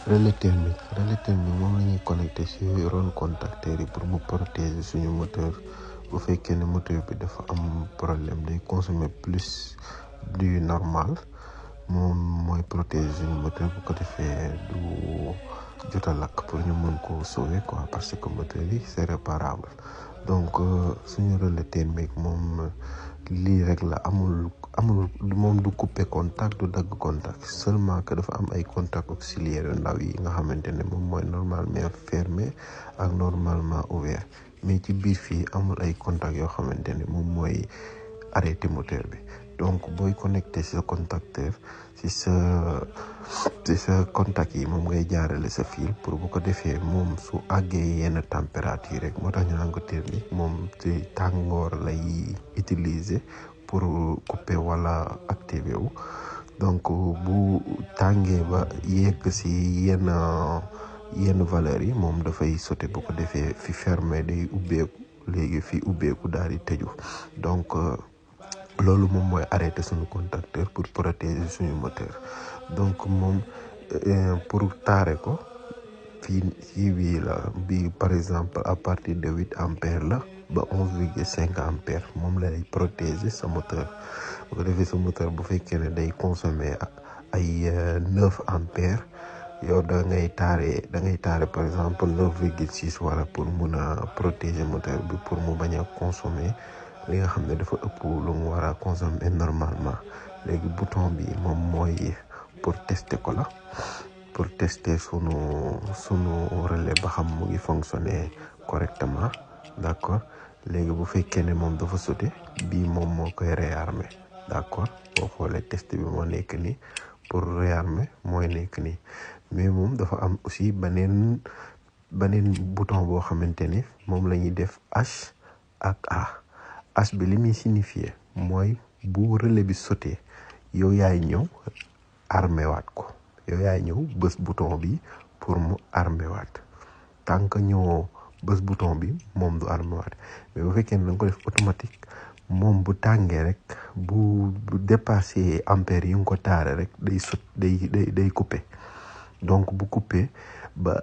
relais thermique moom la ñuy connecté ci ron contacteurs yi pour mu protéger suñu moteur bu fekkee ne moteur bi dafa am problème day consommer plus du normal moom mooy protéger suñu moteur bu ko defee du jot a lakk pour ñu mën ko sauver quoi parce que moteur yi c'est réparable donc suñu relais thermique moom lii rek la amul moom du couper contact du dagg contact seulement que dafa am ay contact auxiliaires yu ndaw yi nga xamante ne moom mooy normalement fermé ak normalement ouvert mais ci biir fii amul ay contact yoo xamante ne moom mooy arrêté moteur bi donc booy connecté sa contacteur ci sa contact yi moom ngay jaarale sa fil pour bu ko defee moom su àggee yenn température rek moo tax ñu naan ko thermique moom ci tàngoor lay utiliser pour couper wala activer wu donc bu tàngee ba yegg ci yenn valeurs yi moom dafay sauter bu ko defee fi fermé day ubbeeku léegi fi ubbeeku daal di tëju donc loolu moom mooy arrêter suñu contacteur pour protéger suñu moteur donc moom pour taare ko fii bii la bi par exemple à partir de 8 ampères la ba 11,5 ampères moom lay protéger sa moteur bu ko defee sa moteur bu fekkee ne day consommer ay 9 ampères yow da ngay taare par exemple 9,6 wala pour mun a protéger moteur bi pour mu bañ a consommer li nga xam ne dafa ëpp lu mu war a consommer normalement léegi bouton bi moom mooy pour tester ko la pour tester sunu relais ba xam mu ngi fonctionner correctement d'accord léegi bu fekkee ne moom dafa sauter bii moom moo koy réarmer d'accord boo xoolee test bi moo nekk nii pour réarmer mooy nekk nii mais moom dafa am aussi beneen bouton boo xamante ni moom la ñuy def H ak A H bi li muy signifier mooy bu relais bi sauter yow yaay ñëw armé waat ko yow yaay ñëw bës bouton bi pour mu armé waat tant que ñëwoo bës bouton bi moom du armé waat mais bu fekkee ne da nga ko def automatique moom bu tàngee rek bu dépassé ampères yi nga ko taare rek day couper donc bu couper ba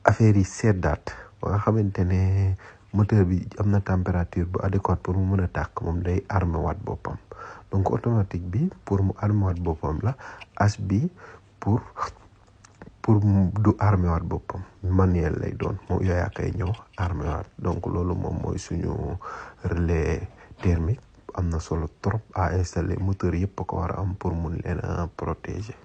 affaire yi seddaat ba nga xamante ne moteur bi am na température bu adéquate pour mu mën a tàkk moom day armé waat boppam donc automatique bi pour mu armé waat boppam la H bi pour du armé waat boppam manuel lay doon moom yooyaa koy ñëw armé waat donc loolu moom mooy suñu relais thermique am na solo trop à installer moteur yëpp ko war a am pour mun leen a protéger